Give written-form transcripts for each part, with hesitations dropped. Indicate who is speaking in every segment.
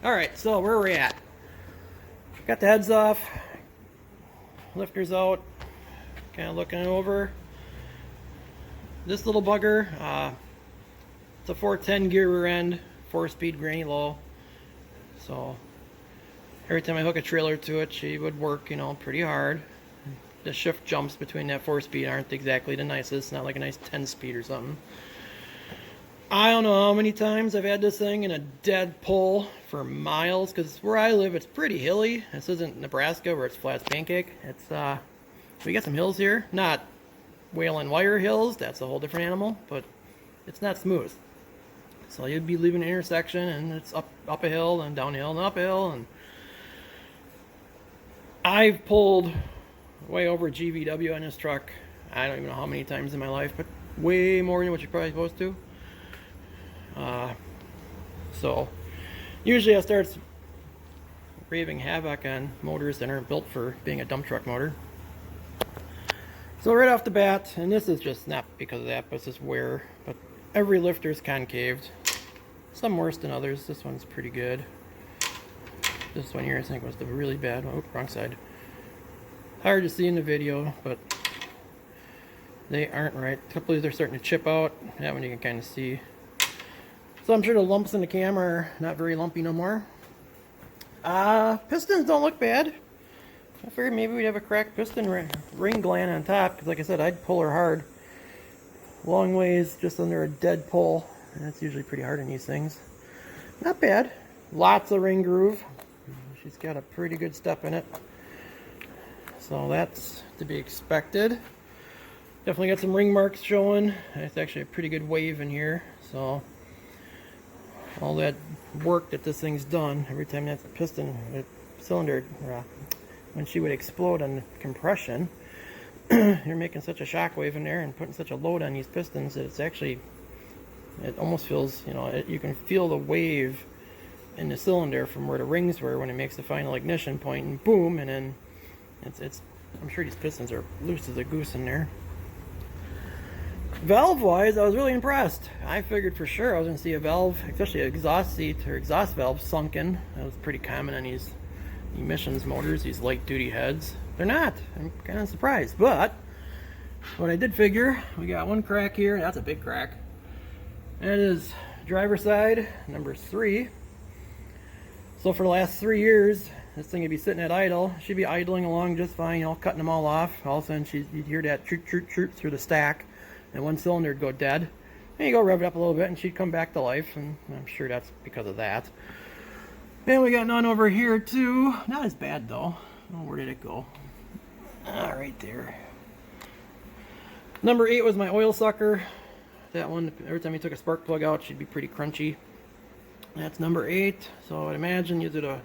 Speaker 1: Alright, so where we're at. Got the heads off, lifters out, kind of looking over. This little bugger, it's a 410 gear rear end, 4-speed granny low. So every time I hook a trailer to it, she would work, pretty hard. The shift jumps between that 4-speed aren't exactly the nicest, not like a nice 10-speed or something. I don't know how many times I've had this thing in a dead pull for miles, because where I live it's pretty hilly. This isn't Nebraska where it's flat as pancake. It's we got some hills here, not whale and wire hills, that's a whole different animal, but it's not smooth. So you'd be leaving an intersection and it's up a hill and downhill and up a hill, and I've pulled way over GVW on this truck. I don't even know how many times in my life, but way more than what you're probably supposed to. So usually I start wreaving havoc on motors that aren't built for being a dump truck motor. So right off the bat, and this is just not because of that, but it's just wear, but every lifter is concaved. Some worse than others. This one's pretty good. This one here I think was the really bad one. Oh, wrong side. Hard to see in the video, but they aren't right. A couple of these are starting to chip out. That one you can kind of see. So I'm sure the lumps in the cam are not very lumpy no more. Pistons don't look bad. I figured maybe we'd have a cracked piston ring gland on top, because like I said, I'd pull her hard. Long ways just under a dead pull, and that's usually pretty hard in these things. Not bad. Lots of ring groove. She's got a pretty good step in it. So that's to be expected. Definitely got some ring marks showing. It's actually a pretty good wave in here. So all that work that this thing's done, every time that piston, cylinder, when she would explode on compression, you're making such a shock wave in there and putting such a load on these pistons that it's actually, it almost feels, you can feel the wave in the cylinder from where the rings were when it makes the final ignition point, and boom, and then it's I'm sure these pistons are loose as a goose in there. Valve wise, I was really impressed. I figured for sure I was going to see a valve, especially an exhaust seat or exhaust valve, sunken. That was pretty common on these emissions motors, these light duty heads. They're not. I'm kind of surprised, but what I did figure, we got one crack here. That's a big crack. That is driver's side number 3. So for the last 3 years, this thing would be sitting at idle. She'd be idling along just fine, cutting them all off. All of a sudden, you'd hear that chirp, chirp, chirp through the stack, and one cylinder would go dead. And you go rev it up a little bit, and she'd come back to life, and I'm sure that's because of that. And we got none over here, too. Not as bad, though. Oh, where did it go? Ah, right there. Number 8 was my oil sucker. That one, every time you took a spark plug out, she'd be pretty crunchy. That's number 8. So I'd imagine either the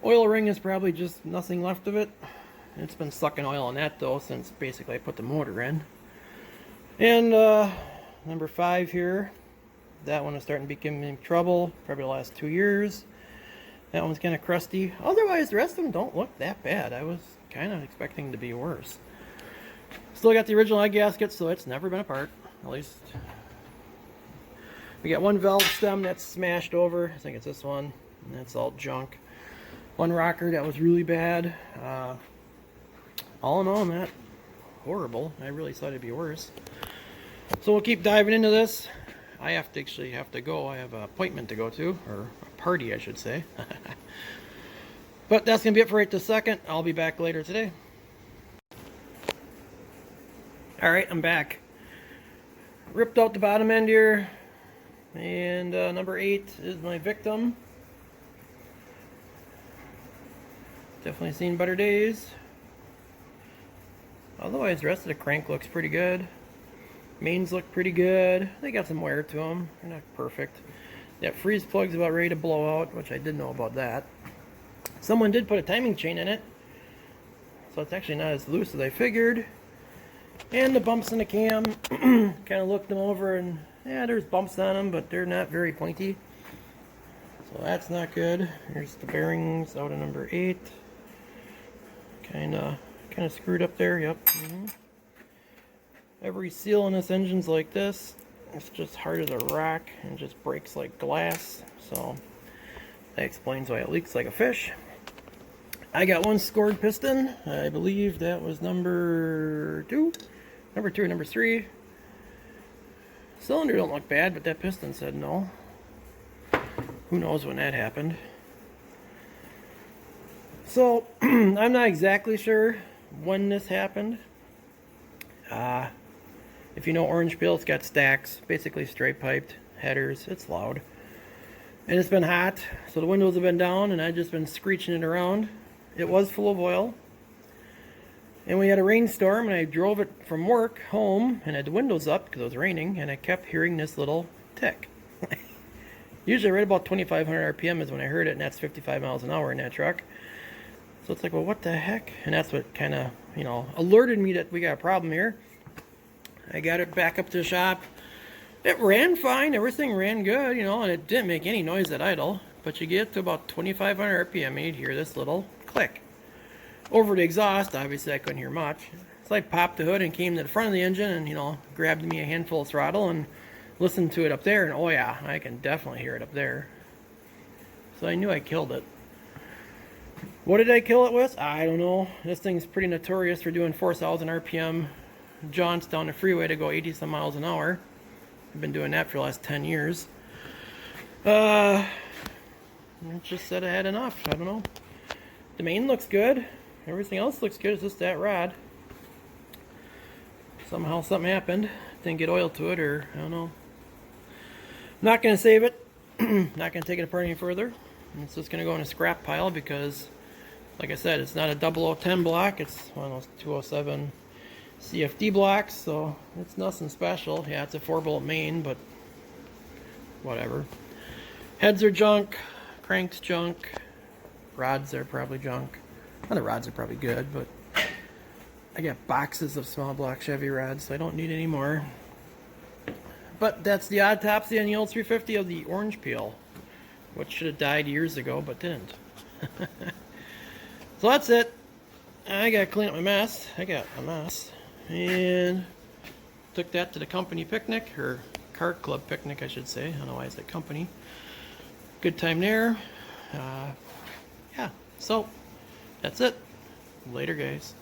Speaker 1: oil ring is probably just nothing left of it. It's been sucking oil on that though since basically I put the motor in. And number 5 here, that one is starting to become trouble, probably the last 2 years. That one's kind of crusty. Otherwise, the rest of them don't look that bad. I was kind of expecting to be worse. Still got the original eye gasket, so it's never been apart, at least. We got one valve stem that's smashed over. I think it's this one, and that's all junk. One rocker that was really bad. All in all, not horrible. I really thought it'd be worse. So we'll keep diving into this. I have to go. I have an appointment to go to, or a party, I should say. But that's gonna be it for right this second. I'll be back later today. All right, I'm back. Ripped out the bottom end here. And number 8 is my victim. Definitely seen better days. Otherwise, the rest of the crank looks pretty good. Mains look pretty good. They got some wear to them. They're not perfect. That freeze plug's about ready to blow out, which I did know about that. Someone did put a timing chain in it, so it's actually not as loose as I figured. And the bumps in the cam, kind of looked them over, and yeah, there's bumps on them, but they're not very pointy. So that's not good. Here's the bearings out of number 8. Kind of screwed up there. Yep. Every seal in this engine's like this. It's just hard as a rock and just breaks like glass. So That explains why it leaks like a fish. I got one scored piston. I believe that was number 2. Number 2 or number 3. Cylinder don't look bad, but that piston said no. Who knows when that happened. So, I'm not exactly sure when this happened. If you know orange peel, it's got stacks, basically straight piped headers. It's loud. And it's been hot, so the windows have been down, and I've just been screeching it around. It was full of oil. And we had a rainstorm, and I drove it from work home, and had the windows up because it was raining, and I kept hearing this little tick. Usually right about 2,500 RPM is when I heard it, and that's 55 miles an hour in that truck. So it's like, well, what the heck? And that's what kind of, alerted me that we got a problem here. I got it back up to the shop. It ran fine. Everything ran good, and it didn't make any noise at idle. But you get to about 2,500 RPM, and you'd hear this little click. Over the exhaust, obviously I couldn't hear much. So I popped the hood and came to the front of the engine and, grabbed me a handful of throttle and listened to it up there. And oh yeah, I can definitely hear it up there. So I knew I killed it. What did I kill it with? I don't know. This thing's pretty notorious for doing 4,000 RPM jaunts down the freeway to go 80 some miles an hour. I've been doing that for the last 10 years. It just said I had enough. I don't know. The main looks good. Everything else looks good. It's just that rod. Somehow something happened. Didn't get oil to it, or I don't know. Not going to save it. Not going to take it apart any further. It's just going to go in a scrap pile because, like I said, it's not a 0010 block. It's one of those 207 CFD blocks, so it's nothing special. Yeah, it's a 4-bolt main, but whatever. Heads are junk. Cranks junk. Rods are probably junk. Well, the rods are probably good, but I got boxes of small block Chevy rods, so I don't need any more. But that's the autopsy on the old 350 of the orange peel, which should have died years ago, but didn't. So that's it. I got to clean up my mess. I got a mess. And took that to the company picnic, or cart club picnic, I should say. I don't know why I said company. Good time there. Yeah, so that's it. Later, guys.